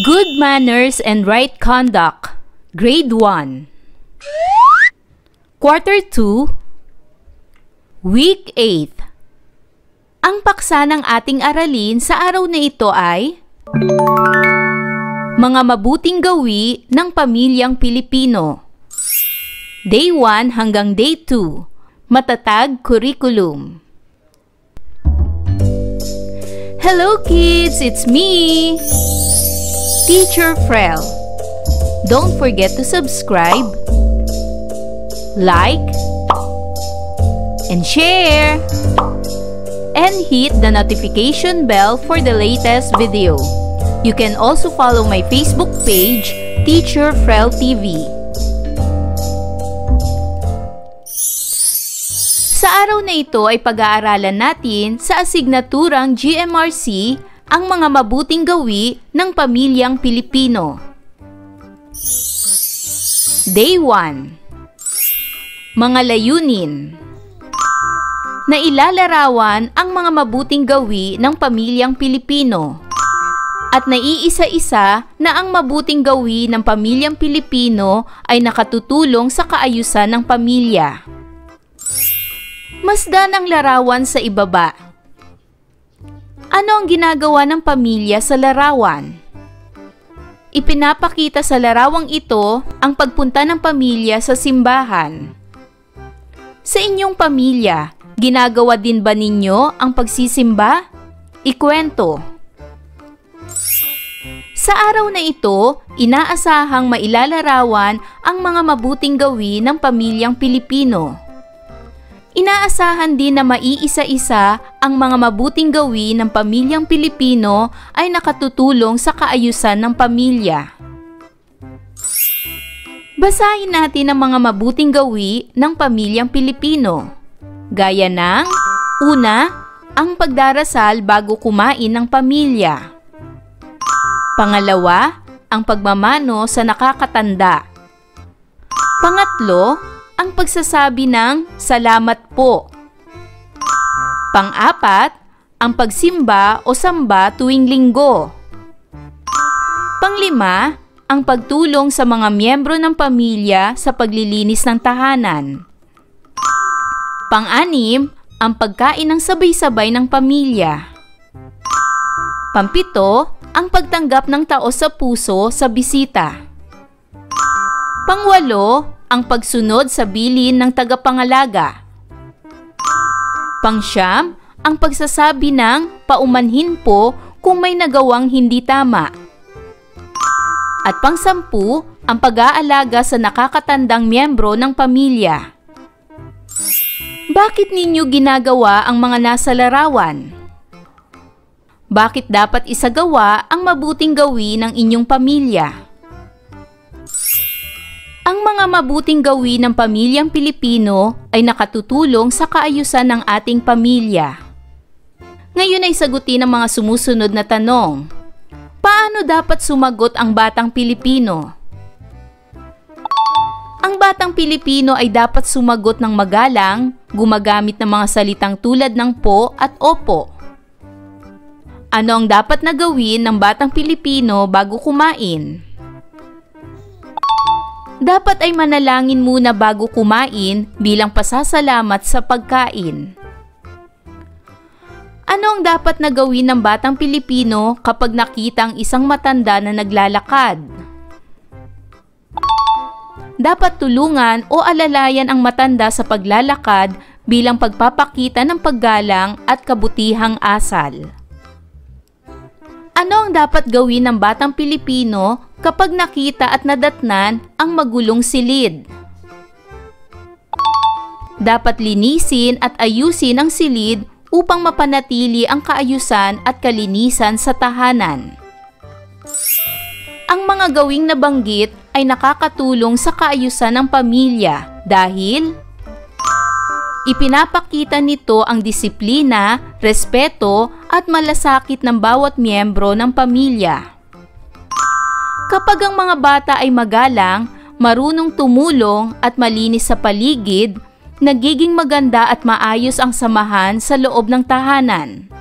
Good Manners and Right Conduct, Grade 1. Quarter 2, Week 8. Ang paksa ng ating aralin sa araw na ito ay Mga mabuting gawi ng pamilyang Pilipino. Day 1 hanggang Day 2, Matatag Curriculum. Hello kids, it's me, Teacher Frel. Don't forget to subscribe, like, and share, and hit the notification bell for the latest video. You can also follow my Facebook page, Teacher Frel TV. Sa araw na ito ay pag-aaralan natin sa asignaturang GMRC ang mga mabuting gawi ng pamilyang Pilipino. Day 1. Mga layunin. Nailalarawan ang mga mabuting gawi ng pamilyang Pilipino. At naiisa-isa na ang mabuting gawi ng pamilyang Pilipino ay nakatutulong sa kaayusan ng pamilya. Masdan ang larawan sa ibaba. Ano ang ginagawa ng pamilya sa larawan? Ipinapakita sa larawang ito ang pagpunta ng pamilya sa simbahan. Sa inyong pamilya, ginagawa din ba ninyo ang pagsisimba? Ikwento. Sa araw na ito, inaasahang mailalarawan ang mga mabuting gawi ng pamilyang Pilipino. Inaasahan din na maiisa-isa ang mga mabuting gawi ng pamilyang Pilipino ay nakatutulong sa kaayusan ng pamilya. Basahin natin ang mga mabuting gawi ng pamilyang Pilipino. Gaya ng, una, ang pagdarasal bago kumain ng pamilya. Pangalawa, ang pagmamano sa nakakatanda. Pangatlo, ang pagsasabi ng salamat po. Pang-apat, ang pagsimba o samba tuwing linggo. Pang-lima, ang pagtulong sa mga miyembro ng pamilya sa paglilinis ng tahanan. Pang-anim, ang pagkain ng sabay-sabay ng pamilya. Pang-pito, ang pagtanggap ng tao sa puso sa bisita. Pang-walo, ang pagsunod sa bilin ng tagapangalaga. Pang-siyam, ang pagsasabi ng paumanhin po kung may nagawang hindi tama. At pang-sampu, ang pag-aalaga sa nakakatandang miyembro ng pamilya. Bakit ninyo ginagawa ang mga nasa larawan? Bakit dapat isagawa ang mabuting gawi ng inyong pamilya? Ang mga mabuting gawi ng pamilyang Pilipino ay nakatutulong sa kaayusan ng ating pamilya. Ngayon ay sagutin ang mga sumusunod na tanong. Paano dapat sumagot ang batang Pilipino? Ang batang Pilipino ay dapat sumagot ng magalang, gumagamit ng mga salitang tulad ng po at opo. Ano ang dapat na gawin ng batang Pilipino bago kumain? Dapat ay manalangin muna bago kumain bilang pasasalamat sa pagkain. Ano ang dapat na gawin ng batang Pilipino kapag nakita ang isang matanda na naglalakad? Dapat tulungan o alalayan ang matanda sa paglalakad bilang pagpapakita ng paggalang at kabutihang asal. Ano ang dapat gawin ng batang Pilipino kapag nakita at nadatnan ang magulong silid? Dapat linisin at ayusin ang silid upang mapanatili ang kaayusan at kalinisan sa tahanan. Ang mga gawing nabanggit ay nakakatulong sa kaayusan ng pamilya dahil ipinapakita nito ang disiplina, respeto at malasakit ng bawat miyembro ng pamilya. Kapag ang mga bata ay magalang, marunong tumulong at malinis sa paligid, nagiging maganda at maayos ang samahan sa loob ng tahanan.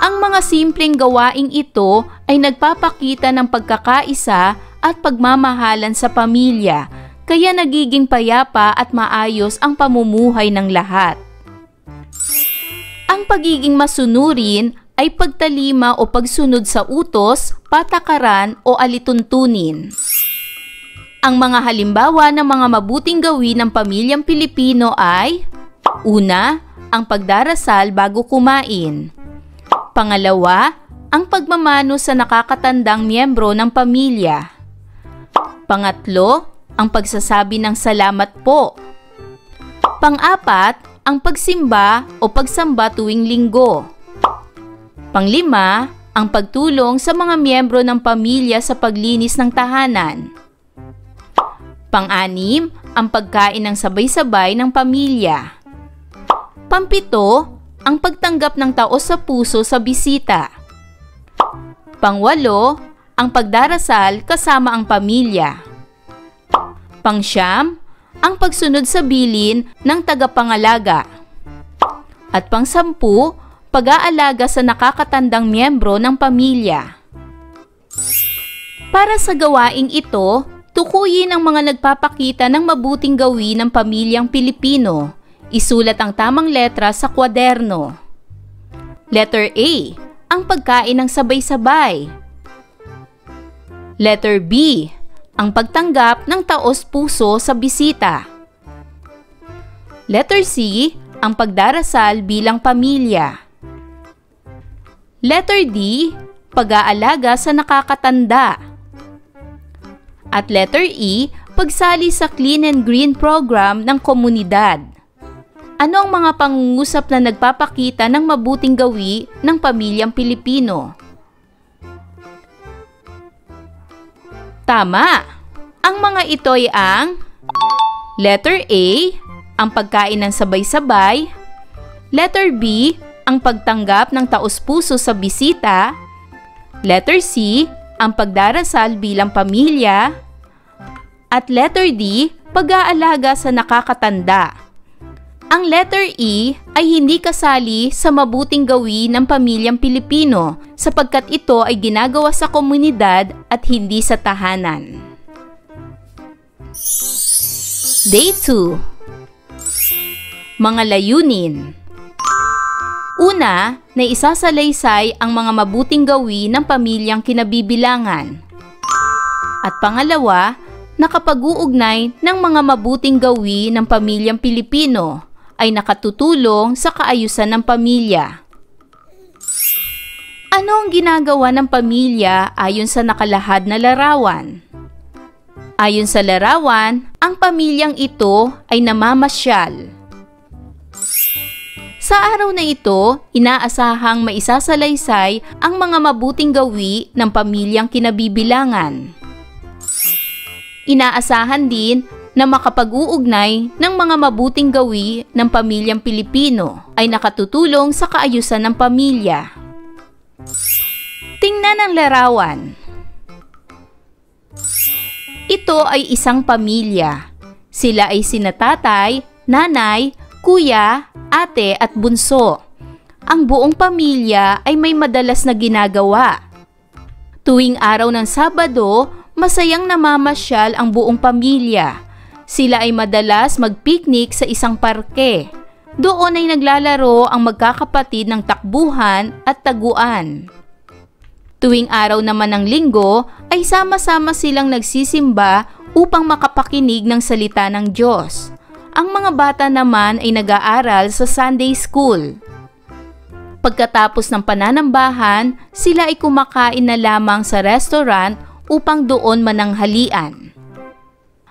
Ang mga simpleng gawaing ito ay nagpapakita ng pagkakaisa at pagmamahalan sa pamilya, kaya nagiging payapa at maayos ang pamumuhay ng lahat. Ang pagiging masunurin ay pagtalima o pagsunod sa utos, patakaran o alituntunin. Ang mga halimbawa ng mga mabuting gawin ng pamilyang Pilipino ay: una, ang pagdarasal bago kumain. Pangalawa, ang pagmamano sa nakakatandang miyembro ng pamilya. Pangatlo, ang pagsasabi ng salamat po. Pang-apat, ang pagsimba o pagsamba tuwing linggo. Panglima, ang pagtulong sa mga miyembro ng pamilya sa paglinis ng tahanan. Pang-anim, ang pagkain ng sabay-sabay ng pamilya. Pampito, ang pagtanggap ng taos sa puso sa bisita. Pangwalo, ang pagdarasal kasama ang pamilya. Pangsyam, ang pagsunod sa bilin ng tagapangalaga. At pangsampu, pag-aalaga sa nakakatandang miyembro ng pamilya. Para sa gawaing ito, tukuyin ang mga nagpapakita ng mabuting gawin ng pamilyang Pilipino. Isulat ang tamang letra sa kwaderno. Letter A, ang pagkain ng sabay-sabay. Letter B, ang pagtanggap ng taos-puso sa bisita. Letter C, ang pagdarasal bilang pamilya. Letter D, pag-aalaga sa nakakatanda. At letter E, pagsali sa Clean and Green program ng komunidad. Ano ang mga pangungusap na nagpapakita ng mabuting gawi ng pamilyang Pilipino? Tama! Ang mga ito ay ang letter A, ang pagkain ng sabay-sabay. Letter B, ang pagtanggap ng taos-puso sa bisita. Letter C, ang pagdarasal bilang pamilya. At letter D, pag-aalaga sa nakakatanda. Ang letter E ay hindi kasali sa mabuting gawi ng pamilyang Pilipino sapagkat ito ay ginagawa sa komunidad at hindi sa tahanan. Day 2. Mga layunin. Una, na isasalaysay ang mga mabuting gawi ng pamilyang kinabibilangan. At pangalawa, nakapag-uugnay ng mga mabuting gawi ng pamilyang Pilipino ay nakatutulong sa kaayusan ng pamilya. Ano ang ginagawa ng pamilya ayon sa nakalahad na larawan? Ayon sa larawan, ang pamilyang ito ay namamasyal. Sa araw na ito, inaasahang maisasalaysay ang mga mabuting gawi ng pamilyang kinabibilangan. Inaasahan din na makapag-uugnay ng mga mabuting gawi ng pamilyang Pilipino ay nakatutulong sa kaayusan ng pamilya. Tingnan ang larawan. Ito ay isang pamilya. Sila ay sina tatay, nanay, kuya, ate at bunso. Ang buong pamilya ay may madalas na ginagawa. Tuwing araw ng Sabado, masayang namamasyal ang buong pamilya. Sila ay madalas mag-picnic sa isang parke. Doon ay naglalaro ang magkakapatid ng takbuhan at taguan. Tuwing araw naman ng Linggo ay sama-sama silang nagsisimba upang makapakinig ng salita ng Diyos. Ang mga bata naman ay nag-aaral sa Sunday School. Pagkatapos ng pananambahan, sila ay kumakain na lamang sa restaurant upang doon mananghalian.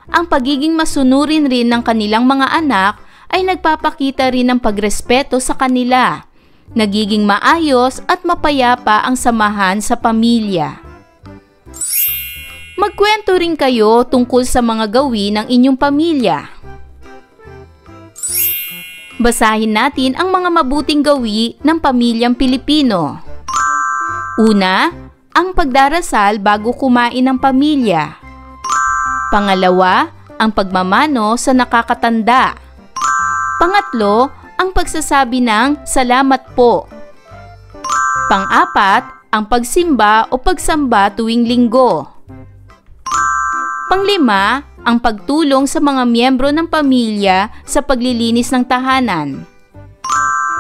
Ang pagiging masunurin rin ng kanilang mga anak ay nagpapakita rin ng pagrespeto sa kanila. Nagiging maayos at mapayapa ang samahan sa pamilya. Magkwento rin kayo tungkol sa mga gawi ng inyong pamilya. Basahin natin ang mga mabuting gawi ng pamilyang Pilipino. Una, ang pagdarasal bago kumain ng pamilya. Pangalawa, ang pagmamano sa nakakatanda. Pangatlo, ang pagsasabi ng salamat po. Pang-apat, ang pagsimba o pagsamba tuwing linggo. Pang-lima, ang pagtulong sa mga miyembro ng pamilya sa paglilinis ng tahanan.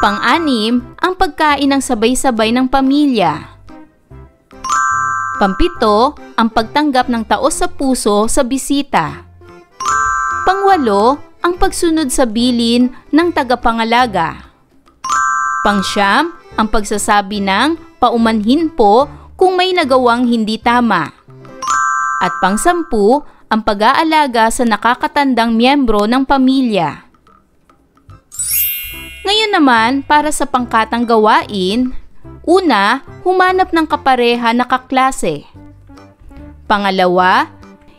Pang-anim, ang pagkain ng sabay-sabay ng pamilya. Pang-pito, ang pagtanggap ng taos sa puso sa bisita. Pang-walo, ang pagsunod sa bilin ng tagapangalaga. Pang-siyam, ang pagsasabi ng paumanhin po kung may nagawang hindi tama. At pang-sampu, ang pag-aalaga sa nakakatandang miyembro ng pamilya. Ngayon naman, para sa pangkatang gawain, una, humanap ng kapareha na kaklase. Pangalawa,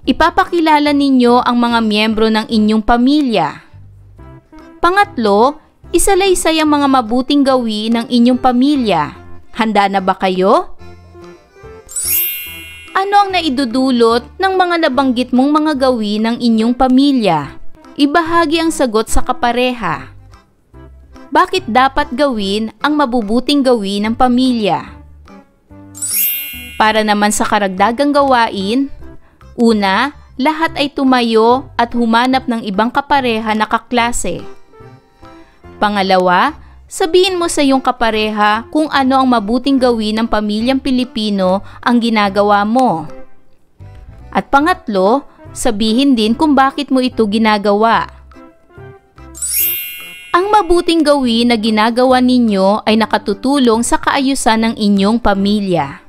ipapakilala ninyo ang mga miyembro ng inyong pamilya. Pangatlo, isalaysay ang mga mabuting gawin ng inyong pamilya. Handa na ba kayo? Ano ang naidudulot ng mga nabanggit mong mga gawin ng inyong pamilya? Ibahagi ang sagot sa kapareha. Bakit dapat gawin ang mabubuting gawin ng pamilya? Para naman sa karagdagang gawain, una, lahat ay tumayo at humanap ng ibang kapareha na kaklase. Pangalawa, sabihin mo sa iyong kapareha kung ano ang mabuting gawin ng pamilyang Pilipino ang ginagawa mo. At pangatlo, sabihin din kung bakit mo ito ginagawa. Ang mabuting gawin na ginagawa ninyo ay nakatutulong sa kaayusan ng inyong pamilya.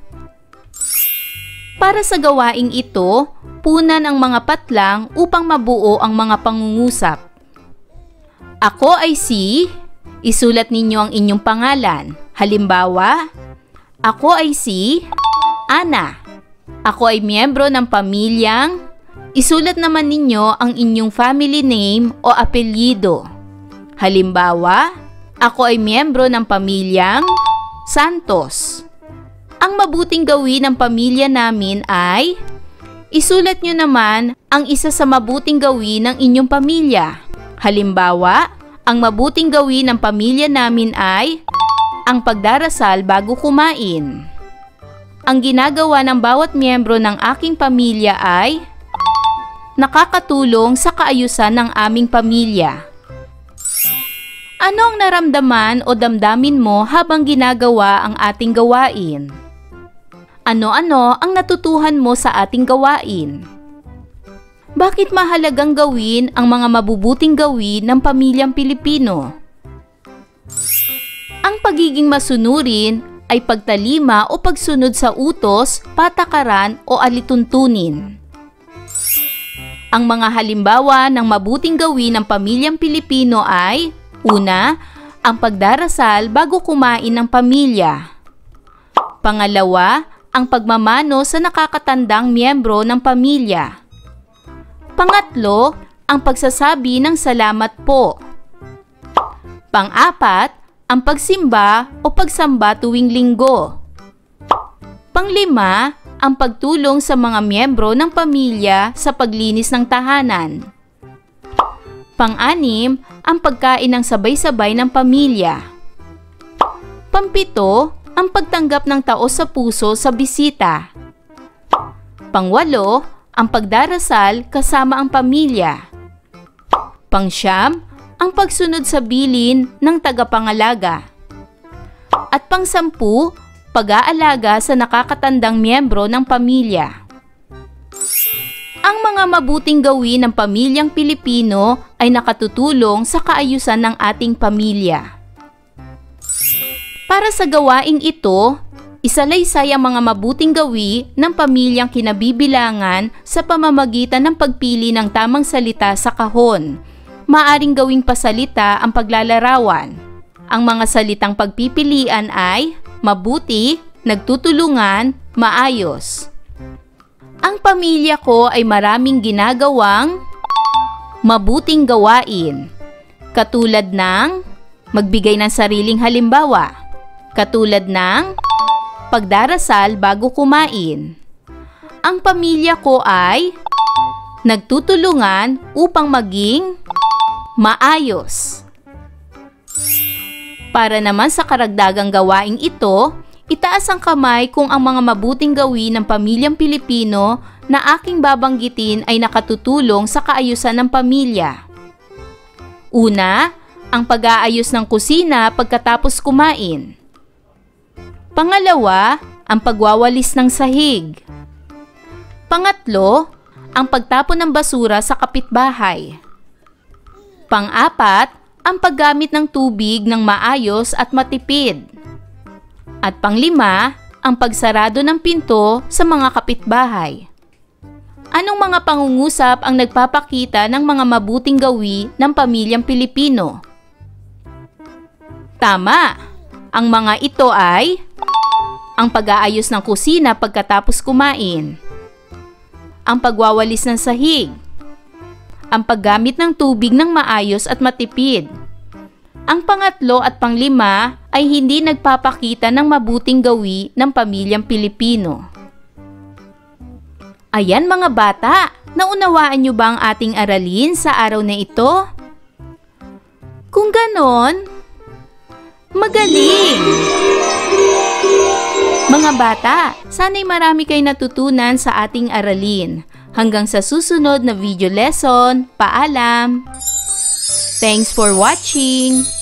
Para sa gawaing ito, punan ang mga patlang upang mabuo ang mga pangungusap. Ako ay si... Isulat ninyo ang inyong pangalan. Halimbawa, ako ay si Ana. Ako ay miyembro ng pamilyang... Isulat naman ninyo ang inyong family name o apelyido. Halimbawa, ako ay miyembro ng pamilyang Santos. Ang mabuting gawin ng pamilya namin ay... Isulat nyo naman ang isa sa mabuting gawin ng inyong pamilya. Halimbawa, ang mabuting gawin ng pamilya namin ay ang pagdarasal bago kumain. Ang ginagawa ng bawat miyembro ng aking pamilya ay nakakatulong sa kaayusan ng aming pamilya. Ano ang naramdaman o damdamin mo habang ginagawa ang ating gawain? Ano-ano ang natutuhan mo sa ating gawain? Bakit mahalagang gawin ang mga mabubuting gawin ng pamilyang Pilipino? Ang pagiging masunurin ay pagtalima o pagsunod sa utos, patakaran o alituntunin. Ang mga halimbawa ng mabuting gawin ng pamilyang Pilipino ay: una, ang pagdarasal bago kumain ng pamilya. Pangalawa, ang pagmamano sa nakakatandang miyembro ng pamilya. Pangatlo, ang pagsasabi ng salamat po. Pang-apat, ang pagsimba o pagsamba tuwing linggo. Pang-lima, ang pagtulong sa mga miyembro ng pamilya sa paglinis ng tahanan. Pang-anim, ang pagkain ng sabay-sabay ng pamilya. Pang-pito, ang pagtanggap ng taos sa puso sa bisita. Pang-walo, ang pagdarasal kasama ang pamilya. Pang-siyam, ang pagsunod sa bilin ng tagapangalaga. At pang-sampu, pag-aalaga sa nakakatandang miyembro ng pamilya. Ang mga mabuting gawin ng pamilyang Pilipino ay nakatutulong sa kaayusan ng ating pamilya. Para sa gawaing ito, isalaysay ang mga mabuting gawi ng pamilyang kinabibilangan sa pamamagitan ng pagpili ng tamang salita sa kahon. Maaring gawing pasalita ang paglalarawan. Ang mga salitang pagpipilian ay mabuti, nagtutulungan, maayos. Ang pamilya ko ay maraming ginagawang mabuting gawain, katulad ng magbigay ng sariling halimbawa, katulad ng pagdarasal bago kumain. Ang pamilya ko ay nagtutulungan upang maging maayos. Para naman sa karagdagang gawaing ito, Itaas ang kamay kung ang mga mabuting gawin ng pamilyang Pilipino na aking babanggitin ay nakatutulong sa kaayusan ng pamilya. Una, ang pag-aayos ng kusina pagkatapos kumain. Pangalawa, ang pagwawalis ng sahig. Pangatlo, ang pagtapon ng basura sa kapitbahay. Pang-apat, ang paggamit ng tubig ng maayos at matipid. At panglima, ang pagsarado ng pinto sa mga kapitbahay. Anong mga pangungusap ang nagpapakita ng mga mabuting gawi ng pamilyang Pilipino? Tama! Ang mga ito ay ang pag-aayos ng kusina pagkatapos kumain, ang pagwawalis ng sahig, ang paggamit ng tubig ng maayos at matipid. Ang pangatlo at panglima ay hindi nagpapakita ng mabuting gawi ng pamilyang Pilipino. Ayan mga bata, naunawaan niyo ba ang ating aralin sa araw na ito? Kung ganon, magaling! Mga bata, sana'y marami kayo natutunan sa ating aralin. Hanggang sa susunod na video lesson, paalam! Thanks for watching!